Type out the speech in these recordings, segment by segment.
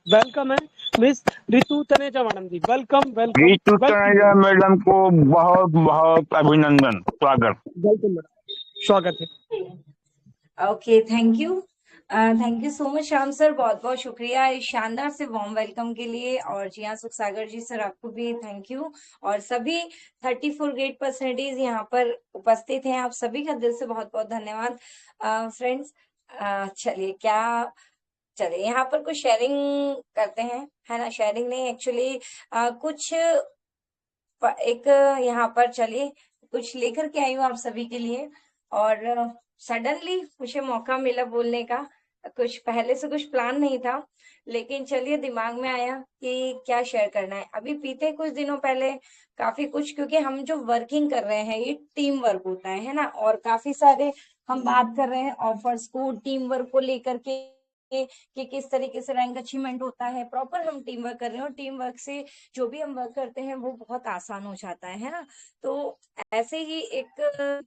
Welcome है miss Ritu Taneja madam जी। Welcome welcome ऋतु welcome Taneja madam को बहुत बहुत अभिनंदन, स्वागत। वेलकम मैडम, स्वागत है। Okay, thank you so much Shyam sir, बहुत बहुत शुक्रिया इस शानदार से वार्म वेलकम के लिए। और जी हाँ, सुख सागर जी सर, आपको भी थैंक यू। और सभी 34 ग्रेड पर्सनैलिटीज यहाँ पर उपस्थित हैं, आप सभी का दिल से बहुत बहुत धन्यवाद। फ्रेंड्स, चलिए यहाँ पर कुछ शेयरिंग करते हैं, है ना। शेयरिंग नहीं, एक्चुअली कुछ एक यहाँ पर चलिए कुछ लेकर के आई हूँ आप सभी के लिए। और सडनली मुझे मौका मिला बोलने का, कुछ पहले से कुछ प्लान नहीं था, लेकिन चलिए दिमाग में आया कि क्या शेयर करना है। अभी बीते कुछ दिनों पहले काफी कुछ, क्योंकि हम जो वर्किंग कर रहे हैं ये टीम वर्क होता है ना। और काफी सारे हम बात कर रहे हैं ऑफर्स को, टीम वर्क को लेकर के कि किस तरीके से रैंक अचीवमेंट होता है। प्रॉपर हम टीम वर्क कर रहे हैं और टीम वर्क से जो भी हम वर्क करते हैं वो बहुत आसान हो जाता है ना। तो ऐसे ही एक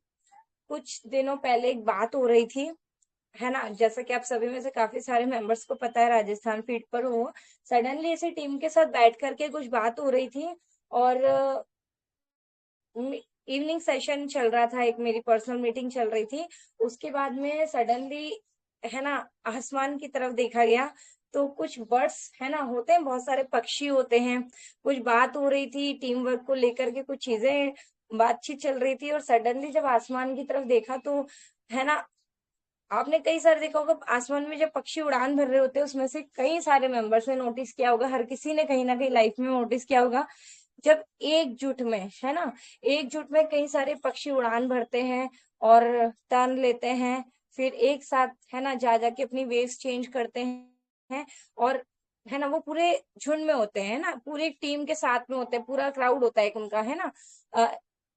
कुछ दिनों पहले एक बात हो रही थी, है ना। जैसा कि आप सभी में से काफी सारे मेंबर्स को पता है, राजस्थान फीड पर हो, सडनली ऐसे टीम के साथ बैठ करके कुछ बात हो रही थी। और इवनिंग सेशन चल रहा था, एक मेरी पर्सनल मीटिंग चल रही थी। उसके बाद में सडनली, है ना, आसमान की तरफ देखा गया तो कुछ बर्ड्स, है ना, होते हैं, बहुत सारे पक्षी होते हैं। कुछ बात हो रही थी टीम वर्क को लेकर के, कुछ चीजें बातचीत चल रही थी। और सडनली जब आसमान की तरफ देखा तो, है ना, आपने कई सारे देखा होगा आसमान में जब पक्षी उड़ान भर रहे होते हैं, उसमें से कई सारे मेंबर्स ने नोटिस किया होगा, हर किसी ने कहीं ना कहीं लाइफ में नोटिस किया होगा, जब एकजुट में, है ना, एकजुट में कई सारे पक्षी उड़ान भरते हैं और टर्न लेते हैं, फिर एक साथ, है ना, जा जाके अपनी वेव्स चेंज करते हैं। और, है ना, वो पूरे झुंड में होते हैं ना, पूरी टीम के साथ में होते हैं, पूरा क्राउड होता है एक उनका, है ना।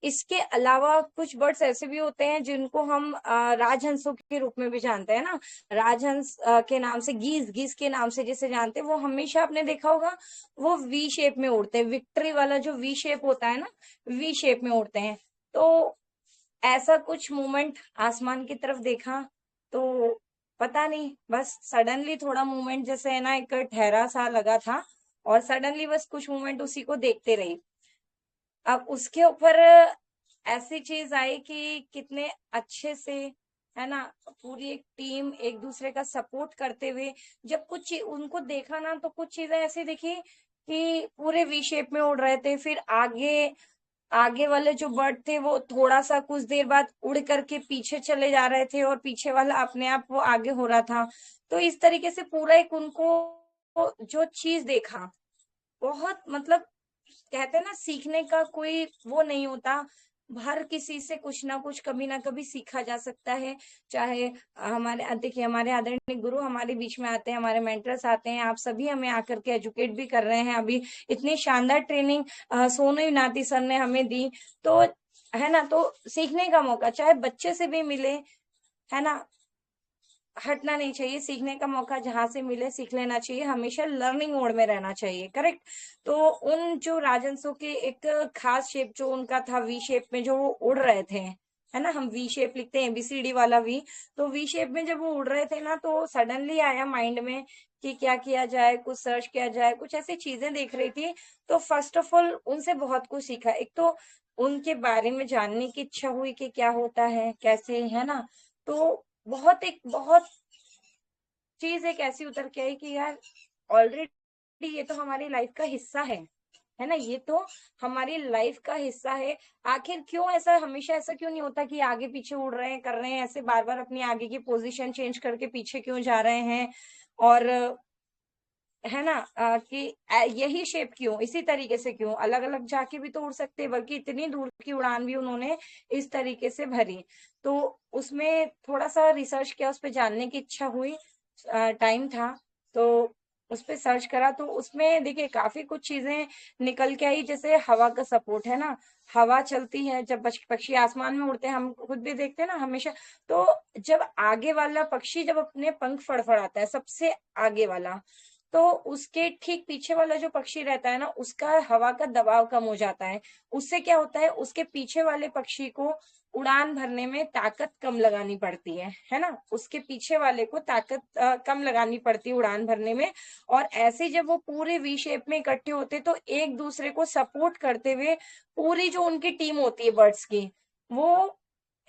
इसके अलावा कुछ बर्ड्स ऐसे भी होते हैं जिनको हम राजहंसों के रूप में भी जानते हैं ना। राजहंस के नाम से, गीज गीज के नाम से जिसे जानते हैं, वो हमेशा आपने देखा होगा वो वी शेप में उड़ते हैं। विक्ट्री वाला जो वी शेप होता है ना, वी शेप में उड़ते हैं। तो ऐसा कुछ मूवमेंट आसमान की तरफ देखा तो पता नहीं, बस सडनली थोड़ा मूवमेंट जैसे, है ना, एक ठहरा सा लगा था। और सडनली बस कुछ मूवमेंट उसी को देखते रही। अब उसके ऊपर ऐसी चीज आई कि कितने अच्छे से, है ना, पूरी एक टीम एक दूसरे का सपोर्ट करते हुए जब कुछ उनको देखा ना, तो कुछ चीजें ऐसी दिखी कि पूरे वी शेप में उड़ रहे थे। फिर आगे आगे वाले जो बर्ड थे वो थोड़ा सा कुछ देर बाद उड़ करके पीछे चले जा रहे थे, और पीछे वाला अपने आप वो आगे हो रहा था। तो इस तरीके से पूरा एक उनको जो चीज देखा, बहुत मतलब, कहते हैं ना, सीखने का कोई वो नहीं होता। हर किसी से कुछ ना कुछ कभी ना कभी सीखा जा सकता है। चाहे हमारे, देखिए, हमारे आदरणीय गुरु हमारे बीच में आते हैं, हमारे मेंटर्स आते हैं, आप सभी हमें आकर के एजुकेट भी कर रहे हैं। अभी इतनी शानदार ट्रेनिंग सोनू नाती सर ने हमें दी। तो, है ना, तो सीखने का मौका चाहे बच्चे से भी मिले, है ना, हटना नहीं चाहिए। सीखने का मौका जहां से मिले सीख लेना चाहिए, हमेशा लर्निंग मोड में रहना चाहिए, करेक्ट। तो उन जो राजहंसों के एक खास शेप जो उनका था, वी शेप में जो वो उड़ रहे थे, है ना, हम वी शेप लिखते हैं, एबीसीडी वाला वी। तो वी शेप में जब वो उड़ रहे थे ना, तो सडनली आया माइंड में कि क्या किया जाए, कुछ सर्च किया जाए, कुछ ऐसी चीजें देख रही थी। तो फर्स्ट ऑफ ऑल उनसे बहुत कुछ सीखा। एक तो उनके बारे में जानने की इच्छा हुई कि क्या होता है, कैसे, है ना। तो बहुत चीज एक ऐसी उतर के आई कि यार, ऑलरेडी ये तो हमारी लाइफ का हिस्सा है ना, ये तो हमारी लाइफ का हिस्सा है। आखिर क्यों ऐसा, हमेशा ऐसा क्यों नहीं होता कि आगे पीछे उड़ रहे हैं, कर रहे हैं, ऐसे बार बार अपनी आगे की पोजीशन चेंज करके पीछे क्यों जा रहे हैं। और, है ना, कि यही शेप क्यों, इसी तरीके से क्यों, अलग अलग जाके भी तो उड़ सकते हैं, बल्कि इतनी दूर की उड़ान भी उन्होंने इस तरीके से भरी। तो उसमें थोड़ा सा रिसर्च किया, उस पर जानने की इच्छा हुई, टाइम था तो उस पर सर्च करा। तो उसमें देखिए काफी कुछ चीजें निकल के आई, जैसे हवा का सपोर्ट, है ना। हवा चलती है जब पक्षी आसमान में उड़ते हैं, हम खुद भी देखते हैं ना हमेशा। तो जब आगे वाला पक्षी जब अपने पंख फड़फड़ाता है, सबसे आगे वाला, तो उसके ठीक पीछे वाला जो पक्षी रहता है ना, उसका हवा का दबाव कम हो जाता है। उससे क्या होता है, उसके पीछे वाले पक्षी को उड़ान भरने में ताकत कम लगानी पड़ती है ना, उसके पीछे वाले को ताकत कम लगानी पड़ती है उड़ान भरने में। और ऐसे जब वो पूरे वी शेप में इकट्ठे होते तो एक दूसरे को सपोर्ट करते हुए पूरी जो उनकी टीम होती है बर्ड्स की, वो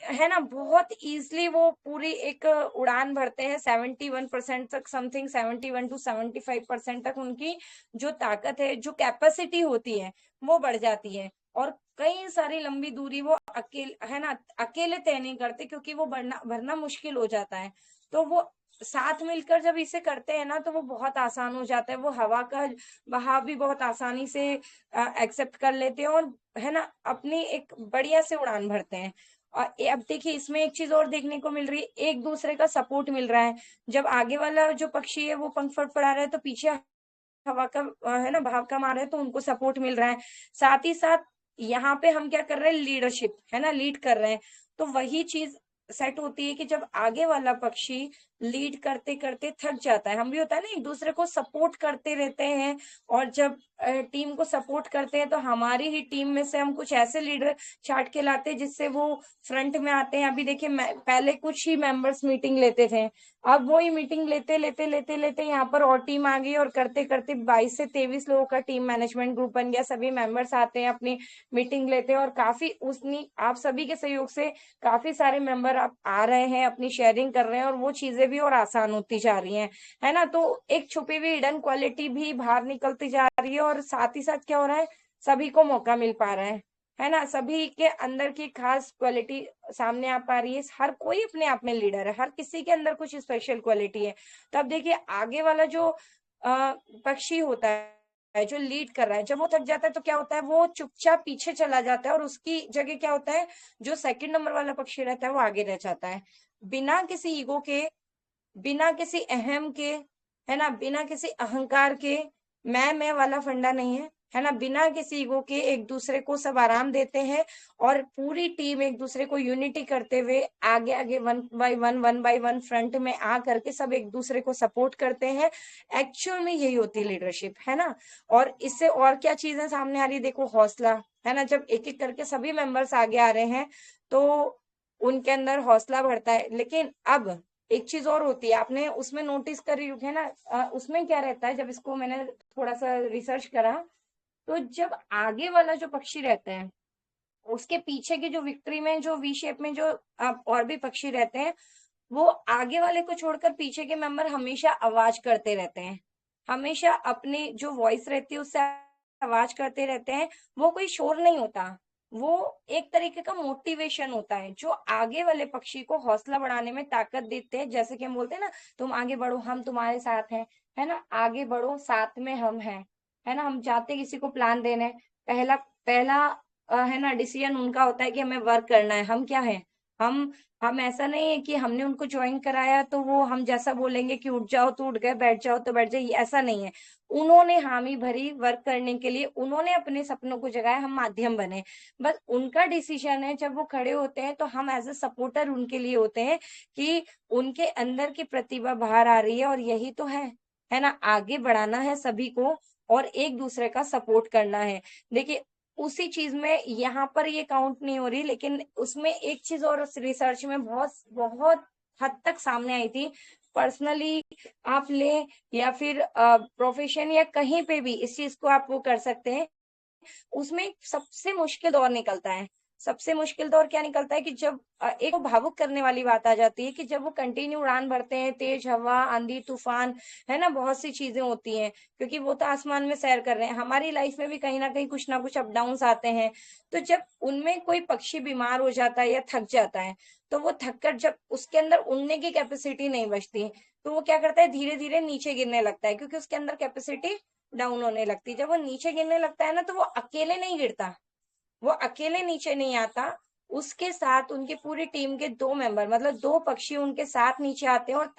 है ना बहुत इजीली वो पूरी एक उड़ान भरते हैं। 71% तक, समथिंग 71 to 75% तक उनकी जो ताकत है, जो कैपेसिटी होती है, वो बढ़ जाती है। और कई सारी लंबी दूरी वो अकेले तय नहीं करते, क्योंकि वो भरना मुश्किल हो जाता है। तो वो साथ मिलकर जब इसे करते हैं ना, तो वो बहुत आसान हो जाता है। वो हवा का बहाव भी बहुत आसानी से एक्सेप्ट कर लेते हैं, और है ना अपनी एक बढ़िया से उड़ान भरते हैं। और अब देखिए इसमें एक चीज और देखने को मिल रही है, एक दूसरे का सपोर्ट मिल रहा है। जब आगे वाला जो पक्षी है वो पंख फड़फड़ा रहा है, तो पीछे हवा का है ना भाव कम आ रहा है, तो उनको सपोर्ट मिल रहा है। साथ ही साथ यहाँ पे हम क्या कर रहे हैं, लीडरशिप, है ना, लीड कर रहे हैं। तो वही चीज सेट होती है कि जब आगे वाला पक्षी लीड करते करते थक जाता है, हम भी होता है ना एक दूसरे को सपोर्ट करते रहते हैं, और जब टीम को सपोर्ट करते हैं तो हमारी ही टीम में से हम कुछ ऐसे लीडर छाट के लाते हैं जिससे वो फ्रंट में आते हैं। अभी देखिए पहले कुछ ही मेंबर्स मीटिंग लेते थे, अब वही मीटिंग लेते लेते लेते लेते यहाँ पर और टीम आ गई, और करते करते 22 से 23 लोगों का टीम मैनेजमेंट ग्रुप बन गया। सभी मेंबर्स आते हैं, अपनी मीटिंग लेते हैं, और काफी उसनी आप सभी के सहयोग से काफी सारे मेंबर आप आ रहे हैं, अपनी शेयरिंग कर रहे हैं, और वो चीजें भी और आसान होती जा रही हैं, है ना। तो एक छुपी हुई हिडन क्वालिटी भी बाहर निकलती जा रही है, और साथ ही साथ क्या हो रहा है, सभी को मौका मिल पा रहा है ना, सभी के अंदर की खास क्वालिटी सामने आ पा रही है। हर कोई अपने आप में लीडर है, हर किसी के अंदर कुछ स्पेशल क्वालिटी है। तो अब देखिए आगे वाला जो पक्षी होता है, जो लीड कर रहा है, जब वो थक जाता है तो क्या होता है, वो चुपचाप पीछे चला जाता है, और उसकी जगह क्या होता है, जो सेकंड नंबर वाला पक्षी रहता है वो आगे रह जाता है, बिना किसी ईगो के, बिना किसी अहम के, है ना, बिना किसी अहंकार के। मैं वाला फंडा नहीं है ना, बिना किसी ईगो के एक दूसरे को सब आराम देते हैं, और पूरी टीम एक दूसरे को यूनिटी करते हुए आगे आगे वन बाय वन फ्रंट में आ करके सब एक दूसरे को सपोर्ट करते हैं। एक्चुअल में यही होती है लीडरशिप, है ना। और इससे और क्या चीजें सामने आ रही, देखो हौसला, है ना, जब एक एक करके सभी मेंबर्स आगे आ रहे हैं तो उनके अंदर हौसला बढ़ता है। लेकिन अब एक चीज और होती है, आपने उसमें नोटिस करी है ना, उसमें क्या रहता है, जब इसको मैंने थोड़ा सा रिसर्च करा, तो जब आगे वाला जो पक्षी रहता है उसके पीछे की जो विक्ट्री में जो वी शेप में जो और भी पक्षी रहते हैं, वो आगे वाले को छोड़कर पीछे के मेंबर हमेशा आवाज करते रहते हैं, हमेशा अपनी जो वॉइस रहती है उससे आवाज करते रहते हैं। वो कोई शोर नहीं होता, वो एक तरीके का मोटिवेशन होता है, जो आगे वाले पक्षी को हौसला बढ़ाने में ताकत देते हैं। जैसे कि हम बोलते हैं ना, तुम आगे बढ़ो हम तुम्हारे साथ हैं, है ना, आगे बढ़ो साथ में हम हैं, है ना। हम जाते किसी को प्लान देने, पहला पहला है ना डिसीजन उनका होता है कि हमें वर्क करना है। हम क्या है, हम ऐसा नहीं है कि हमने उनको ज्वाइन कराया तो वो हम जैसा बोलेंगे कि उठ जाओ तो उठ गए, बैठ जाओ तो बैठ जाए, ऐसा नहीं है। उन्होंने हामी भरी वर्क करने के लिए, उन्होंने अपने सपनों को जगाया, हम माध्यम बने। बस उनका डिसीजन है, जब वो खड़े होते हैं तो हम एज ए सपोर्टर उनके लिए होते हैं कि उनके अंदर की प्रतिभा बाहर आ रही है, और यही तो है ना, आगे बढ़ाना है सभी को और एक दूसरे का सपोर्ट करना है। देखिए उसी चीज में यहाँ पर ये काउंट नहीं हो रही, लेकिन उसमें एक चीज और उस रिसर्च में बहुत बहुत हद तक सामने आई थी। पर्सनली आप ले या फिर प्रोफेशन या कहीं पे भी इस चीज को आप वो कर सकते हैं। उसमें एक सबसे मुश्किल दौर निकलता है। सबसे मुश्किल दौर क्या निकलता है कि जब एक भावुक करने वाली बात आ जाती है कि जब वो कंटिन्यू उड़ान भरते हैं, तेज हवा, आंधी तूफान, है ना, बहुत सी चीजें होती हैं, क्योंकि वो तो आसमान में सैर कर रहे हैं। हमारी लाइफ में भी कहीं ना कुछ अप डाउन आते हैं। तो जब उनमें कोई पक्षी बीमार हो जाता है या थक जाता है, तो वो थककर जब उसके अंदर उड़ने की कैपेसिटी नहीं बचती, तो वो क्या करता है, धीरे धीरे नीचे गिरने लगता है, क्योंकि उसके अंदर कैपेसिटी डाउन होने लगती है। जब वो नीचे गिरने लगता है ना, तो वो अकेले नहीं गिरता, वो अकेले नीचे नहीं आता, उसके साथ उनकी पूरी टीम के 2 मेंबर, मतलब 2 पक्षी उनके साथ नीचे आते हैं, और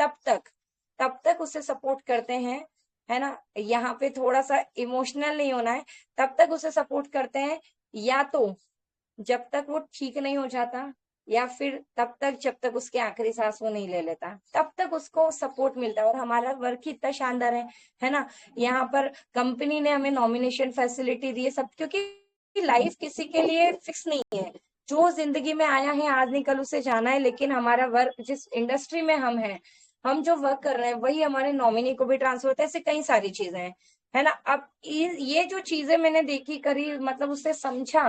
तब तक उसे सपोर्ट करते हैं, है ना। यहाँ पे थोड़ा सा इमोशनल नहीं होना है, तब तक उसे सपोर्ट करते हैं, या तो जब तक वो ठीक नहीं हो जाता, या फिर तब तक जब तक उसके आखिरी सांस वो नहीं ले लेता, तब तक उसको सपोर्ट मिलता है। और हमारा वर्क ही इतना शानदार है ना। यहाँ पर कंपनी ने हमें नॉमिनेशन फैसिलिटी दी है सब, क्योंकि लाइफ किसी के लिए फिक्स नहीं है। जो जिंदगी में आया है आज नहीं कल उसे जाना है, लेकिन हमारा वर्क जिस इंडस्ट्री में हम हैं, हम जो वर्क कर रहे हैं वही हमारे नॉमिनी को भी ट्रांसफर होता है। ऐसे कई सारी चीजें हैं, है ना। अब ये जो चीजें मैंने देखी करी, मतलब उससे समझा,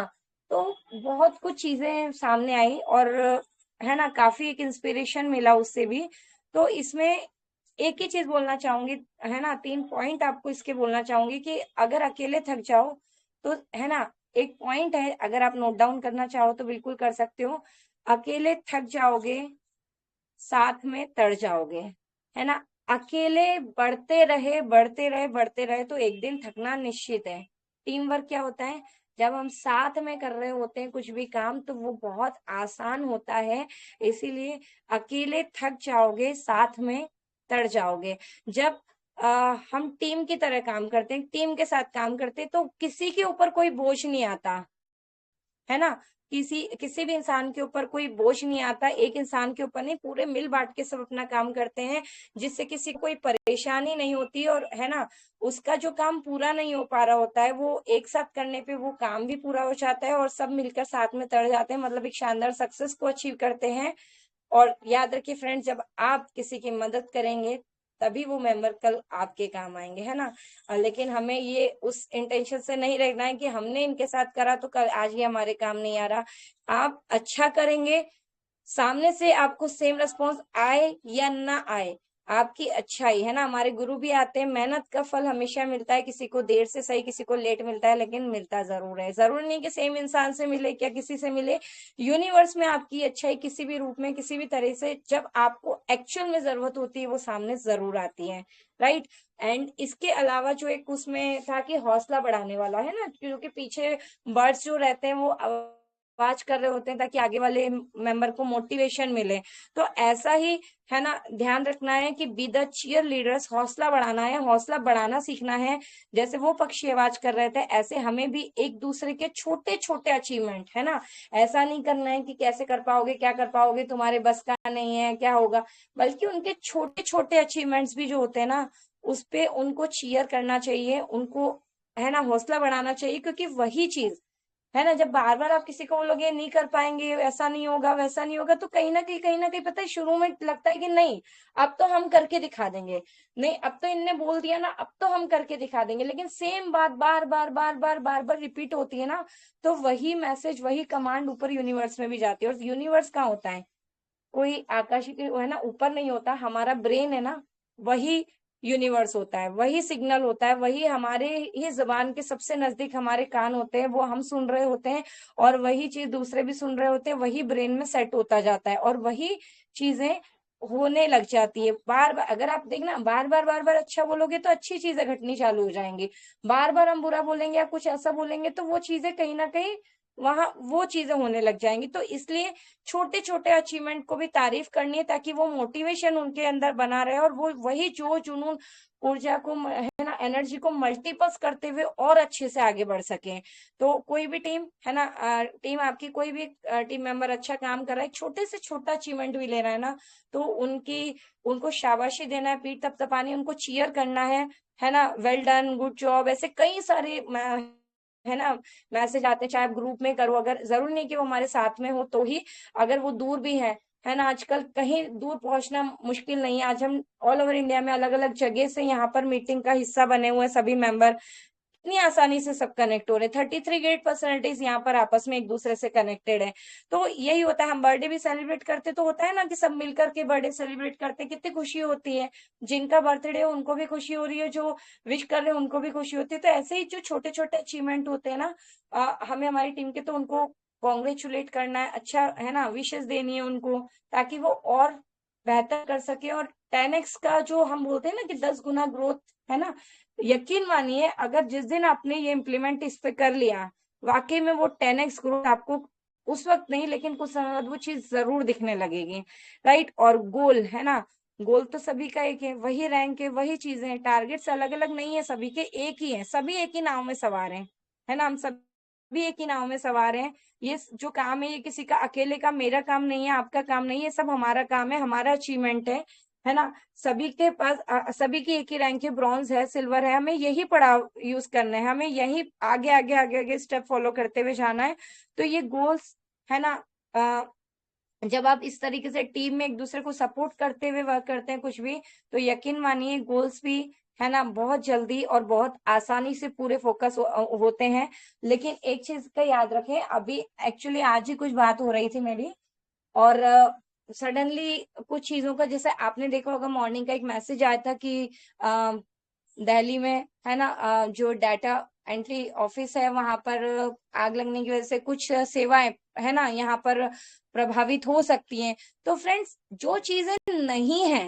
तो बहुत कुछ चीजें सामने आई, और है ना, काफी एक इंस्पिरेशन मिला उससे भी। तो इसमें एक ही चीज बोलना चाहूंगी, है ना, 3 पॉइंट आपको इसके बोलना चाहूंगी कि अगर अकेले थक जाओ तो, है ना, एक पॉइंट है, अगर आप नोट डाउन करना चाहो तो बिल्कुल कर सकते हो। अकेले थक जाओगे, साथ में तड़ जाओगे, है ना। अकेले बढ़ते रहे बढ़ते रहे बढ़ते रहे तो एक दिन थकना निश्चित है। टीम वर्क क्या होता है, जब हम साथ में कर रहे होते हैं कुछ भी काम तो वो बहुत आसान होता है। इसीलिए अकेले थक जाओगे, साथ में तड़ जाओगे। जब हम टीम की तरह काम करते हैं, टीम के साथ काम करते हैं, तो किसी के ऊपर कोई बोझ नहीं आता, है ना। किसी भी इंसान के ऊपर कोई बोझ नहीं आता, एक इंसान के ऊपर नहीं, पूरे मिल बांट के सब अपना काम करते हैं, जिससे किसी को कोई परेशानी नहीं होती, और है ना, उसका जो काम पूरा नहीं हो पा रहा होता है वो एक साथ करने पे वो काम भी पूरा हो जाता है, और सब मिलकर साथ में तड़ जाते हैं, मतलब एक शानदार सक्सेस को अचीव करते हैं। और याद रखिए फ्रेंड्स, जब आप किसी की मदद करेंगे तभी वो मेंबर कल आपके काम आएंगे, है ना। लेकिन हमें ये उस इंटेंशन से नहीं रहना है कि हमने इनके साथ करा तो कल आज ये हमारे काम नहीं आ रहा। आप अच्छा करेंगे, सामने से आपको सेम रिस्पॉन्स आए या ना आए, आपकी अच्छाई, है ना। हमारे गुरु भी आते हैं, मेहनत का फल हमेशा मिलता है, किसी को देर से सही, किसी को लेट मिलता है, लेकिन मिलता जरूर है। जरूर नहीं कि सेम इंसान से मिले, क्या किसी से मिले, यूनिवर्स में आपकी अच्छाई किसी भी रूप में, किसी भी तरह से, जब आपको एक्चुअल में जरूरत होती है वो सामने जरूर आती है, राइट। एंड इसके अलावा जो एक उसमें था कि हौसला बढ़ाने वाला, है ना, क्योंकि पीछे बर्ड्स जो रहते हैं वो आवाज कर रहे होते हैं ताकि आगे वाले मेंबर को मोटिवेशन मिले। तो ऐसा ही, है ना, ध्यान रखना है कि बी द चीयर लीडर्स, हौसला बढ़ाना है, हौसला बढ़ाना सीखना है। जैसे वो पक्षी आवाज कर रहे थे, ऐसे हमें भी एक दूसरे के छोटे छोटे अचीवमेंट, है ना, ऐसा नहीं करना है कि कैसे कर पाओगे, क्या कर पाओगे, तुम्हारे बस का नहीं है, क्या होगा, बल्कि उनके छोटे छोटे अचीवमेंट्स भी जो होते हैं ना, उस पे उनको चीयर करना चाहिए, उनको, है ना, हौसला बढ़ाना चाहिए, क्योंकि वही चीज, है ना, जब बार बार आप किसी को बोलोगे नहीं कर पाएंगे, ऐसा नहीं होगा, वैसा नहीं होगा, तो कहीं ना कहीं पता है, शुरू में लगता है कि नहीं, अब तो हम करके दिखा देंगे, नहीं अब तो इनने बोल दिया ना, अब तो हम करके दिखा देंगे, लेकिन सेम बात बार बार बार बार बार बार रिपीट होती है ना, तो वही मैसेज, वही कमांड ऊपर यूनिवर्स में भी जाती है। और यूनिवर्स कहाँ होता है, कोई आकाशीय है ना, ऊपर नहीं होता, हमारा ब्रेन है ना, वही यूनिवर्स होता है, वही सिग्नल होता है, वही हमारे ही जबान के सबसे नजदीक हमारे कान होते हैं, वो हम सुन रहे होते हैं, और वही चीज दूसरे भी सुन रहे होते हैं, वही ब्रेन में सेट होता जाता है, और वही चीजें होने लग जाती है। बार बार अगर आप देखना, बार बार अच्छा बोलोगे तो अच्छी चीजें घटनी चालू हो जाएंगी, बार बार हम बुरा बोलेंगे या कुछ ऐसा बोलेंगे तो वो चीजें कहीं ना कहीं वहां वो चीजें होने लग जाएंगी। तो इसलिए छोटे छोटे अचीवमेंट को भी तारीफ करनी है, ताकि वो मोटिवेशन उनके अंदर बना रहे, और वो वही जो जुनून, ऊर्जा को, है ना, एनर्जी को मल्टीपल्स करते हुए और अच्छे से आगे बढ़ सके। तो कोई भी टीम, है ना, टीम आपकी कोई भी टीम मेंबर अच्छा काम कर रहा है, छोटे से छोटा अचीवमेंट भी ले रहा है ना, तो उनको शाबाशी देना है, पीठ थपथपानी, उनको चीयर करना है ना, वेल डन, गुड जॉब, ऐसे कई सारे है ना मैसेज आते हैं, चाहे आप ग्रुप में करो, अगर जरूर नहीं कि वो हमारे साथ में हो तो ही, अगर वो दूर भी है ना, आजकल कहीं दूर पहुंचना मुश्किल नहीं है, आज हम ऑल ओवर इंडिया में अलग अलग जगह से यहाँ पर मीटिंग का हिस्सा बने हुए हैं सभी मेंबर, इतनी आसानी से सब कनेक्ट हो रहे, 33 ग्रेट पर्सनैलिटीज यहाँ पर आपस में एक दूसरे से कनेक्टेड है। तो यही होता है, हम बर्थडे भी सेलिब्रेट करते तो होता है ना कि सब मिलकर के बर्थडे सेलिब्रेट करते, कितनी खुशी होती है, जिनका बर्थडे हो उनको भी खुशी हो रही है, जो विश कर रहे हैं उनको भी खुशी होती है। तो ऐसे ही जो छोटे छोटे अचीवमेंट होते हैं ना, हमें हमारी टीम के, तो उनको कॉन्ग्रेचुलेट करना है, अच्छा, है ना, विशेष देनी है उनको, ताकि वो और बेहतर कर सके। और 10x का जो हम बोलते हैं ना कि 10 गुना ग्रोथ, है ना, यकीन मानिए अगर जिस दिन आपने ये इम्प्लीमेंट इस पे कर लिया, वाकई में वो 10x ग्रोथ आपको उस वक्त नहीं, लेकिन कुछ समय बाद वो चीज जरूर दिखने लगेगी, राइट। और गोल, है ना, गोल तो सभी का एक है, वही रैंक है, वही चीजें हैं, टारगेट्स अलग अलग नहीं है, सभी के एक ही है, सभी एक ही नाव में सवार हैं, है ना, हम सभी एक ही नाव में सवार हैं। ये जो काम है ये किसी का अकेले का, मेरा काम नहीं है, आपका काम नहीं है, सब हमारा काम है, हमारा अचीवमेंट है ना। सभी के पास सभी की एक ही रैंक है, ब्रॉन्ज है, सिल्वर है, हमें यही पड़ाव यूज करना है, हमें यही आगे आगे आगे आगे स्टेप फॉलो करते हुए जाना है। तो ये गोल्स है ना, जब आप इस तरीके से टीम में एक दूसरे को सपोर्ट करते हुए वर्क करते हैं कुछ भी, तो यकीन मानिए गोल्स भी, है ना, बहुत जल्दी और बहुत आसानी से पूरे फोकस होते हैं। लेकिन एक चीज का याद रखें, अभी एक्चुअली आज ही कुछ बात हो रही थी मेरी, और सडनली कुछ चीजों का, जैसे आपने देखा होगा मॉर्निंग का एक मैसेज आया था कि दिल्ली में, है ना, जो डाटा एंट्री ऑफिस है वहां पर आग लगने की वजह से कुछ सेवाएं, है ना, यहाँ पर प्रभावित हो सकती हैं। तो फ्रेंड्स, जो चीजें नहीं है,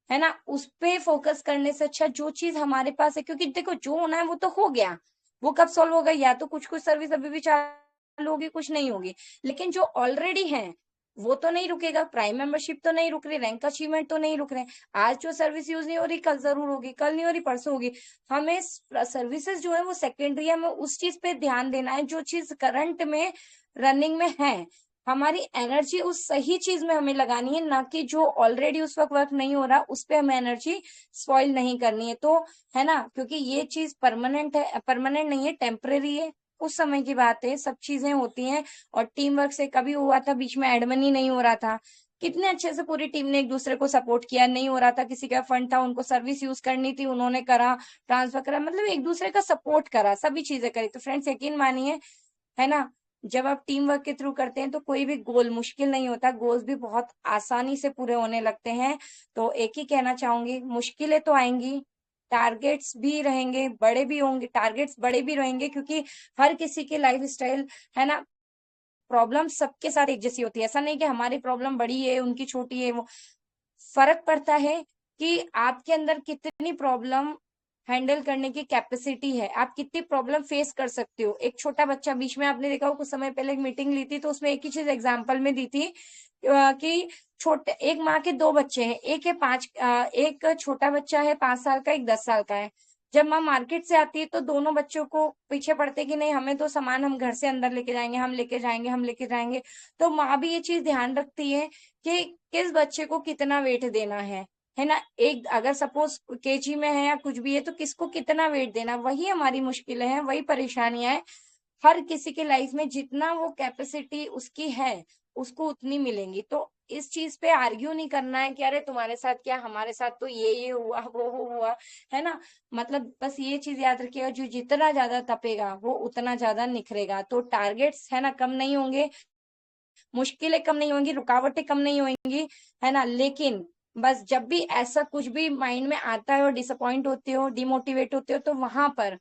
है ना, उस पे फोकस करने से अच्छा जो चीज हमारे पास है, क्योंकि देखो जो होना है वो तो हो गया, वो कब सॉल्व होगा, या तो कुछ कुछ सर्विस अभी भी चालू होगी, कुछ नहीं होगी, लेकिन जो ऑलरेडी है वो तो नहीं रुकेगा। प्राइम मेंबरशिप तो नहीं रुक रही, रैंक अचीवमेंट तो नहीं रुक रहे। आज जो सर्विस यूज नहीं हो रही, कल जरूर होगी, कल नहीं हो रही, परसों होगी। हमें सर्विसेज जो है वो सेकेंडरी, हमें उस चीज पे ध्यान देना है जो चीज करंट में रनिंग में है। हमारी एनर्जी उस सही चीज में हमें लगानी है, ना कि जो ऑलरेडी उस वक्त वर्क नहीं हो रहा उस पे हमें एनर्जी स्पॉइल नहीं करनी है। तो है ना, क्योंकि ये चीज परमानेंट है, परमानेंट नहीं है, टेम्परेरी है, उस समय की बात है, सब चीजें होती हैं। और टीम वर्क से कभी हुआ था बीच में एडमिन ही नहीं हो रहा था, कितने अच्छे से पूरी टीम ने एक दूसरे को सपोर्ट किया, नहीं हो रहा था, किसी का फंड था, उनको सर्विस यूज करनी थी, उन्होंने करा, ट्रांसफर करा, मतलब एक दूसरे का सपोर्ट करा, सभी चीजें करी। तो फ्रेंड्स यकीन मानिए, है ना, जब आप टीम वर्क के थ्रू करते हैं तो कोई भी गोल मुश्किल नहीं होता, गोल्स भी बहुत आसानी से पूरे होने लगते हैं। तो एक ही कहना चाहूंगी, मुश्किलें तो आएंगी, टारगेट्स भी रहेंगे, बड़े भी होंगे, टारगेट्स बड़े भी रहेंगे, क्योंकि हर किसी के लाइफ स्टाइल, है ना, प्रॉब्लम सबके साथ एक जैसी होती है। ऐसा नहीं कि हमारी प्रॉब्लम बड़ी है उनकी छोटी है, वो फर्क पड़ता है कि आपके अंदर कितनी प्रॉब्लम हैंडल करने की कैपेसिटी है, आप कितनी प्रॉब्लम फेस कर सकते हो। एक छोटा बच्चा, बीच में आपने देखा हो कुछ समय पहले एक मीटिंग ली थी, तो उसमें एक ही चीज एग्जांपल में दी थी कि छोटे, एक माँ के दो बच्चे हैं, एक है एक छोटा बच्चा है 5 साल का, एक 10 साल का है। जब माँ मार्केट से आती है तो दोनों बच्चों को पीछे पड़ते कि नहीं, हमें तो सामान हम घर से अंदर लेके जाएंगे, हम लेके जाएंगे, हम लेके जाएंगे। तो माँ भी ये चीज ध्यान रखती है कि किस बच्चे को कितना वेट देना है ना, एक अगर सपोज केजी में है या कुछ भी है तो किसको कितना वेट देना, वही हमारी मुश्किलें हैं, वही परेशानियां हैं। हर किसी के लाइफ में जितना वो कैपेसिटी उसकी है उसको उतनी मिलेंगी। तो इस चीज पे आर्ग्यू नहीं करना है कि अरे तुम्हारे साथ क्या, हमारे साथ तो ये हुआ, वो हुआ, है ना। मतलब बस ये चीज याद रखिएगा, जो जितना ज्यादा तपेगा वो उतना ज्यादा निखरेगा। तो टारगेट्स, है ना, कम नहीं होंगे, मुश्किलें कम नहीं होंगी, रुकावटें कम नहीं होंगी, है ना। लेकिन बस जब भी ऐसा कुछ भी माइंड में आता है और डिसअपॉइंट होते हो, डिमोटिवेट होते हो, तो वहां पर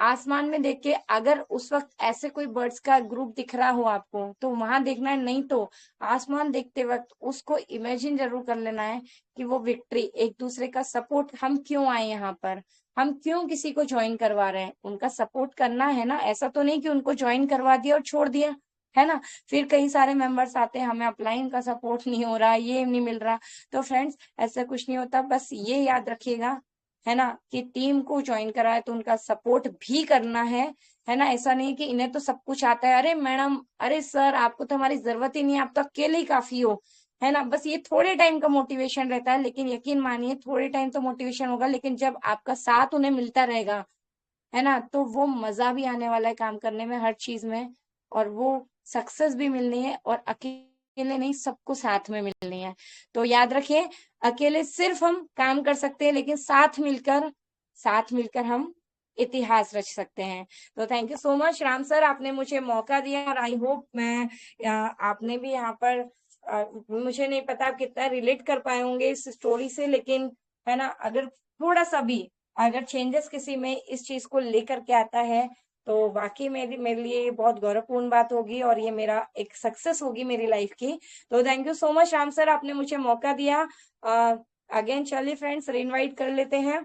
आसमान में देख के, अगर उस वक्त ऐसे कोई बर्ड्स का ग्रुप दिख रहा हो आपको तो वहां देखना है, नहीं तो आसमान देखते वक्त उसको इमेजिन जरूर कर लेना है कि वो विक्ट्री, एक दूसरे का सपोर्ट, हम क्यों आए यहाँ पर, हम क्यों किसी को ज्वाइन करवा रहे हैं, उनका सपोर्ट करना है ना। ऐसा तो नहीं कि उनको ज्वाइन करवा दिया और छोड़ दिया, है ना। फिर कई सारे मेंबर्स आते हैं, हमें अपलाइन का सपोर्ट नहीं हो रहा, ये नहीं मिल रहा। तो फ्रेंड्स ऐसा कुछ नहीं होता, बस ये याद रखिएगा, है ना, कि टीम को ज्वाइन करा है तो उनका सपोर्ट भी करना है ना। ऐसा नहीं कि इन्हें तो सब कुछ आता है, अरे मैडम, अरे सर, आपको तो हमारी जरूरत ही नहीं है, आप तो अकेले ही काफी हो, है ना। बस ये थोड़े टाइम का मोटिवेशन रहता है, लेकिन यकीन मानिए थोड़े टाइम तो मोटिवेशन होगा, लेकिन जब आपका साथ उन्हें मिलता रहेगा, है ना, तो वो मजा भी आने वाला है काम करने में, हर चीज में। और वो सक्सेस भी मिलनी है, और अकेले नहीं, सबको साथ में मिलनी है। तो याद रखिए, अकेले सिर्फ हम काम कर सकते हैं, लेकिन साथ मिलकर हम इतिहास रच सकते हैं। तो thank you so much Ram sir, आपने मुझे मौका दिया, और आई होप मैं आपने भी यहाँ पर मुझे नहीं पता आप कितना रिलेट कर पाए होंगे इस स्टोरी से, लेकिन है ना, अगर थोड़ा सा भी अगर चेंजेस किसी में इस चीज को लेकर के आता है, तो वाकई मेरे लिए ये बहुत गौरवपूर्ण बात होगी, और ये मेरा एक सक्सेस होगी मेरी लाइफ की। तो thank you so much Ram sir, आपने मुझे मौका दिया। अगेन चलिए फ्रेंड्स, इनवाइट कर लेते हैं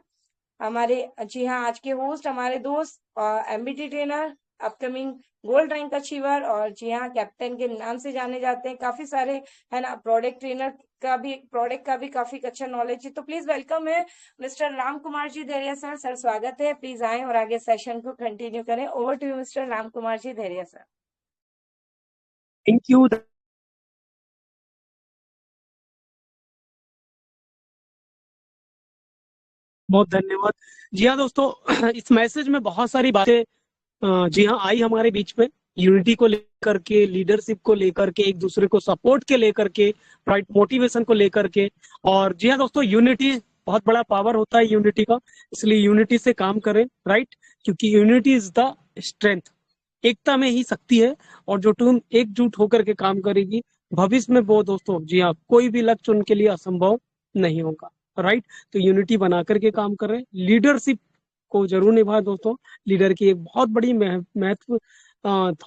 हमारे, जी हाँ, आज के होस्ट हमारे दोस्त MBT trainer, upcoming gold rank achiever, और जी हाँ, कैप्टन के नाम से जाने जाते हैं काफी सारे, है ना। प्रोडक्ट का भी काफी अच्छा नॉलेज है। तो प्लीज वेलकम है mister Ram Kumar ji Dhairya sir. Sir स्वागत है, प्लीज आए और आगे सेशन को कंटिन्यू करें। Over to you mister Ram Kumar ji Dhairya sir. Thank you. बहुत धन्यवाद। जी हाँ दोस्तों, इस मैसेज में बहुत सारी बातें जी हाँ आई हमारे बीच में। यूनिटी को लेकर के, लीडरशिप को लेकर के, एक दूसरे को सपोर्ट के लेकर के, राइट, मोटिवेशन को लेकर के। और जी हाँ दोस्तों, यूनिटी बहुत बड़ा पावर होता है यूनिटी का, इसलिए यूनिटी से काम करें, राइट, क्योंकि यूनिटी इज द स्ट्रेंथ। एकता में ही शक्ति है, और जो टीम एकजुट होकर के काम करेगी भविष्य में वो दोस्तों, जी हाँ, कोई भी लक्ष्य उनके लिए असंभव नहीं होगा, राइट। तो यूनिटी बना करके काम करें, लीडरशिप को जरूर निभाए दोस्तों। लीडर की एक बहुत बड़ी महत्व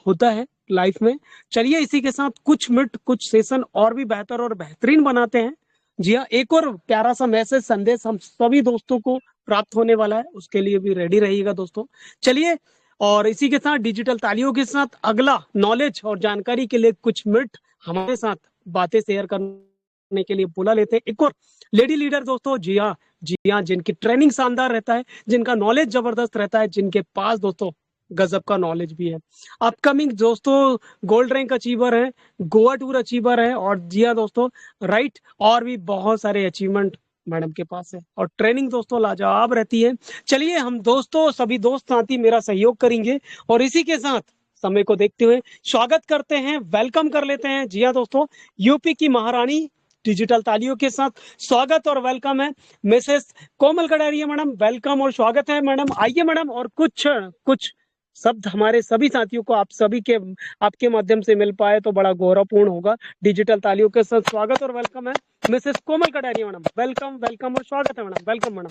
होता है लाइफ में। चलिए इसी के साथ कुछ मिनट, कुछ सेशन और भी बेहतर और बेहतरीन बनाते हैं। जी हाँ, एक और प्यारा सा मैसेज, संदेश हम सभी दोस्तों को प्राप्त होने वाला है, उसके लिए भी रेडी रहिएगा दोस्तों। चलिए, और इसी के साथ डिजिटल तालियों के साथ अगला नॉलेज और जानकारी के लिए कुछ मिनट हमारे साथ बातें शेयर करने के लिए बुला लेते हैं एक और लेडी लीडर दोस्तों। जी हाँ, जी हाँ, जिनकी ट्रेनिंग शानदार रहता है, जिनका नॉलेज जबरदस्त रहता है, जिनके पास दोस्तों गजब का नॉलेज भी है। अपकमिंग दोस्तों गोल्ड रैंक अचीवर है, गोवा टूर अचीवर है, और जी हाँ दोस्तों, राइट, और भी बहुत सारे अचीवमेंट मैडम के पास है, और ट्रेनिंग दोस्तों लाजवाब रहती है। चलिए हम दोस्तों, सभी दोस्त साथी मेरा सहयोग करेंगे, और इसी के साथ समय को देखते हुए स्वागत करते हैं, वेलकम कर लेते हैं। जी हाँ दोस्तों, यूपी की महारानी, डिजिटल तालियों के साथ स्वागत और वेलकम है मिसेस कोमल कटारिया मैडम। वेलकम और स्वागत है मैडम। आइए मैडम, और कुछ कुछ शब्द हमारे सभी साथियों को आप सभी के आपके माध्यम से मिल पाए तो बड़ा गौरवपूर्ण होगा। डिजिटल तालियों के साथ स्वागत और वेलकम है मिसेस कोमल कटारिया मैडम। वेलकम, वेलकम और स्वागत है मैडम। Welcome madam.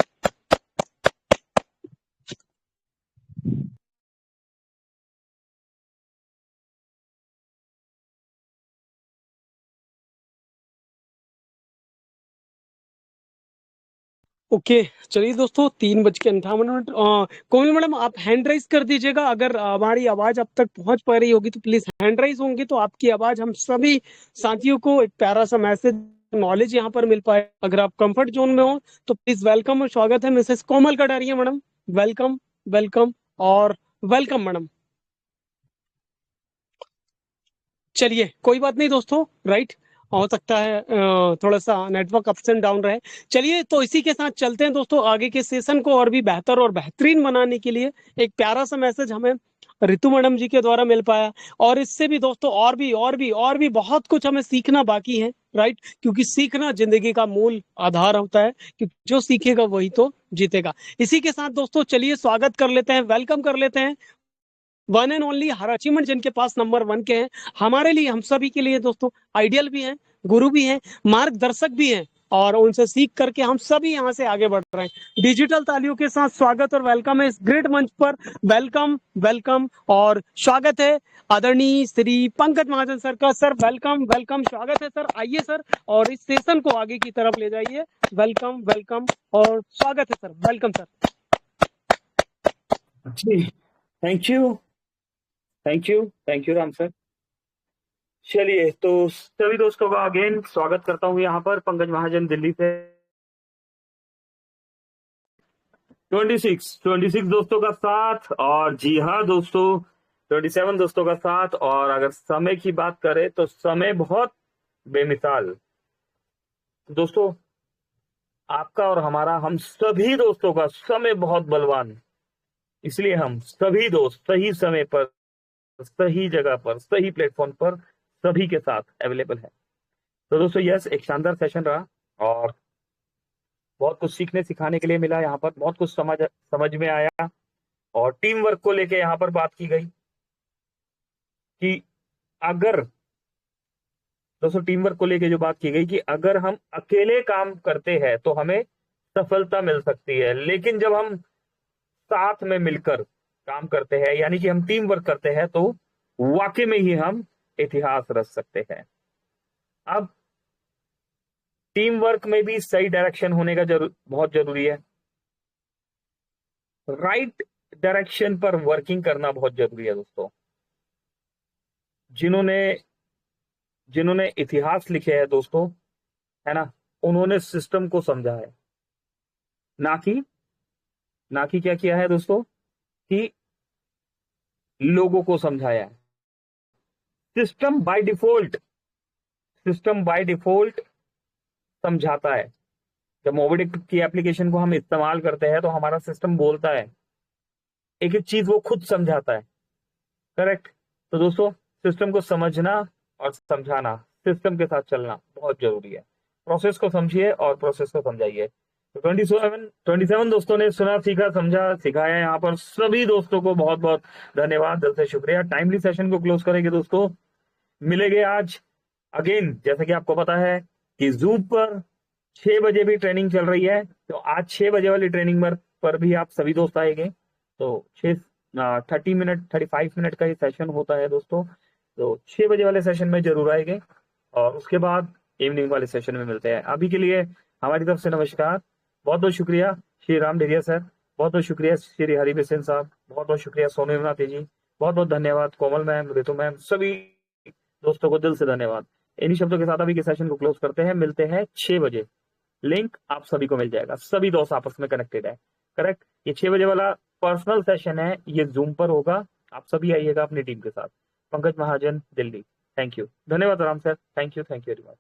ओके, चलिए दोस्तों, 3:58। कोमल मैडम, आप हैंड राइज कर दीजिएगा, अगर हमारी आवाज अब तक पहुंच पा रही होगी तो प्लीज। हैंड राइज होंगी तो आपकी आवाज हम सभी साथियों को एक प्यारा सा मैसेज, नॉलेज यहाँ पर मिल पाए। अगर आप कंफर्ट जोन में हो तो प्लीज वेलकम और स्वागत है मिसेस कोमल कटारिया मैडम। वेलकम, वेलकम और वेलकम मैडम। चलिए कोई बात नहीं दोस्तों, राइट, हो सकता है थोड़ा सा नेटवर्क अप्स एंड डाउन रहे। चलिए तो इसी के साथ चलते हैं दोस्तों आगे के सेशन को और भी बेहतर और बेहतरीन बनाने के लिए। एक प्यारा सा मैसेज हमें रितु मैडम जी के द्वारा मिल पाया, और इससे भी दोस्तों और भी बहुत कुछ हमें सीखना बाकी है, राइट, क्योंकि सीखना जिंदगी का मूल आधार होता है, क्योंकि जो सीखेगा वही तो जीतेगा। इसी के साथ दोस्तों चलिए स्वागत कर लेते हैं, वेलकम कर लेते हैं one and only her achievement जिनके पास नंबर 1 के हैं। हमारे लिए, हम सभी के लिए दोस्तों आइडियल भी हैं, गुरु भी हैं, मार्गदर्शक भी हैं, और उनसे सीख करके हम सभी यहाँ से आगे बढ़ रहे हैं। डिजिटल तालियों के साथ स्वागत और वेलकम है इस ग्रेट मंच पर। वेलकम, वेलकम और स्वागत है आदरणीय श्री पंकज महाजन सर का। सर वेलकम, वेलकम, स्वागत है सर। आइए सर, और इस सेशन को आगे की तरफ ले जाइए। वेलकम, वेलकम और स्वागत है सर। Welcome sir. जी, thank you, thank you, thank you Ram sir. चलिए तो सभी दोस्तों का अगेन स्वागत करता हूँ यहाँ पर, पंकज महाजन दिल्ली से। 26 दोस्तों का साथ, और जी हाँ दोस्तों 27 दोस्तों का साथ। और अगर समय की बात करें तो समय बहुत बेमिसाल दोस्तों, आपका और हमारा, हम सभी दोस्तों का समय बहुत बलवान। इसलिए हम सभी दोस्त सही समय पर, सही जगह पर, सही प्लेटफॉर्म पर सभी के साथ अवेलेबल है। तो दोस्तों यस, एक शानदार सेशन रहा, और बहुत कुछ सीखने सिखाने के लिए मिला यहाँ पर, बहुत कुछ समझ में आया, और टीम वर्क को लेके यहाँ पर बात की गई कि अगर दोस्तों टीम वर्क को लेके जो बात की गई कि अगर हम अकेले काम करते हैं तो हमें सफलता मिल सकती है, लेकिन जब हम साथ में मिलकर काम करते हैं, यानी कि हम टीम वर्क करते हैं, तो वाकई में ही हम इतिहास रच सकते हैं। अब टीम वर्क में भी सही डायरेक्शन होने का बहुत जरूरी है। राइट डायरेक्शन पर वर्किंग करना बहुत जरूरी है दोस्तों। जिन्होंने इतिहास लिखे हैं दोस्तों, है ना, उन्होंने सिस्टम को समझा है, ना कि क्या किया है दोस्तों, कि लोगों को समझाया है। सिस्टम बाय डिफॉल्ट समझाता है। जब मोबिडिक की एप्लीकेशन को हम इस्तेमाल करते हैं तो हमारा सिस्टम बोलता है, एक एक चीज वो खुद समझाता है, करेक्ट। तो दोस्तों सिस्टम को समझना और समझाना, सिस्टम के साथ चलना बहुत जरूरी है। प्रोसेस को समझिए और प्रोसेस को समझाइए। तो 27 दोस्तों ने सुना, सीखा, समझा, सिखाया। यहाँ पर सभी दोस्तों को बहुत बहुत धन्यवाद, दिल से शुक्रिया। टाइमली सेशन को क्लोज करेंगे दोस्तों, मिलेंगे आज अगेन। जैसे कि आपको पता है कि जूम पर 6 बजे भी ट्रेनिंग चल रही है, तो आज 6 बजे वाली ट्रेनिंग पर भी आप सभी दोस्त आएंगे। तो 35 मिनट का ये सेशन होता है दोस्तों, तो 6 बजे वाले सेशन में जरूर आएंगे और उसके बाद इवनिंग वाले सेशन में मिलते हैं। अभी के लिए हमारी तरफ से नमस्कार, बहुत बहुत शुक्रिया श्री राम डेरिया सर, बहुत बहुत शुक्रिया श्री हरि बिसेन साहब, बहुत बहुत शुक्रिया सोनू नाथी जी, बहुत बहुत धन्यवाद कोमल मैम, ऋतु मैम, सभी दोस्तों को दिल से धन्यवाद। इन्हीं शब्दों के साथ अभी के सेशन को क्लोज करते हैं, मिलते हैं 6 बजे। लिंक आप सभी को मिल जाएगा, सभी दोस्त आपस में कनेक्टेड है, करेक्ट। ये 6 बजे वाला पर्सनल सेशन है, ये जूम पर होगा, आप सभी आइएगा अपनी टीम के साथ। पंकज महाजन, दिल्ली। थैंक यू, धन्यवाद Ram sir, thank you very much.